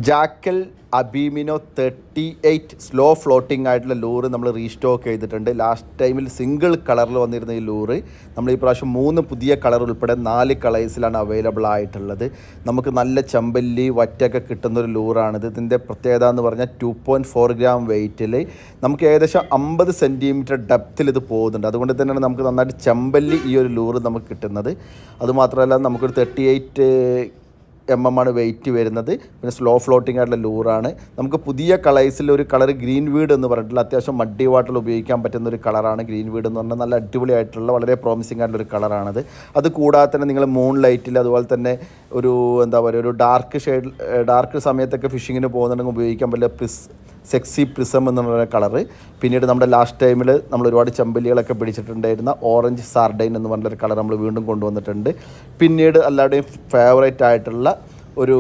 Jackal അബീമിനോ 38 slow floating ആയിട്ടുള്ള ലൂറ് നമ്മൾ restock ചെയ്തിട്ടുണ്ട്. ലാസ്റ്റ് ടൈമിൽ സിംഗിൾ കളറിൽ വന്നിരുന്ന ഈ ലൂറ് നമ്മൾ ഈ പ്രാവശ്യം 3 പുതിയ കളർ ഉൾപ്പെടെ 4 കളേഴ്സിലാണ് അവൈലബിൾ ആയിട്ടുള്ളത്. നമുക്ക് നല്ല ചെമ്പല്ലി വറ്റൊക്കെ കിട്ടുന്നൊരു ലൂറാണിത്. ഇതിൻ്റെ പ്രത്യേകത എന്ന് പറഞ്ഞാൽ 2.4 ഗ്രാം വെയ്റ്റിൽ നമുക്ക് ഏകദേശം 50 സെൻറ്റിമീറ്റർ ഡെപ്തിൽ ഇത് പോകുന്നുണ്ട്. അതുകൊണ്ട് തന്നെയാണ് നമുക്ക് നന്നായിട്ട് ചെമ്പല്ലി ഈ ഒരു ലൂറ് നമുക്ക് കിട്ടുന്നത്. അതുമാത്രമല്ല നമുക്കൊരു 38 ആണ് വെയിറ്റ് വരുന്നത്. പിന്നെ സ്ലോ ഫ്ലോട്ടിംഗ് ആയിട്ടുള്ള ലൂറാണ്. നമുക്ക് പുതിയ കളേഴ്സിൽ ഒരു കളർ ഗ്രീൻ വീഡ് എന്ന് പറഞ്ഞിട്ടുള്ള അത്യാവശ്യം മഡ്ഡി വാട്ടറിൽ ഉപയോഗിക്കാൻ പറ്റുന്ന ഒരു കളറാണ് ഗ്രീൻ വീഡ് എന്ന് പറഞ്ഞാൽ. നല്ല അടിപൊളിയായിട്ടുള്ള വളരെ പ്രോമിസിംഗ് ആയിട്ടുള്ള ഒരു കളറാണത്. അത് കൂടാതെ തന്നെ നിങ്ങൾ മൂൺ ലൈറ്റിൽ അതുപോലെ തന്നെ ഒരു എന്താ പറയുക ഒരു ഡാർക്ക് സമയത്തൊക്കെ ഫിഷിങ്ങിന് പോകുന്നുണ്ടെങ്കിൽ ഉപയോഗിക്കാൻ പറ്റില്ല സെക്സി പ്രിസം എന്നുള്ള കളറ്. പിന്നീട് നമ്മുടെ ലാസ്റ്റ് ടൈമിൽ നമ്മൾ ഒരുപാട് ചെമ്പല്ലികളൊക്കെ പിടിച്ചിട്ടുണ്ടായിരുന്ന ഓറഞ്ച് സാർഡൈൻ എന്ന് പറഞ്ഞൊരു കളർ നമ്മൾ വീണ്ടും കൊണ്ടുവന്നിട്ടുണ്ട്. പിന്നീട് എല്ലാവരുടെയും ഫേവറേറ്റ് ആയിട്ടുള്ള ഒരു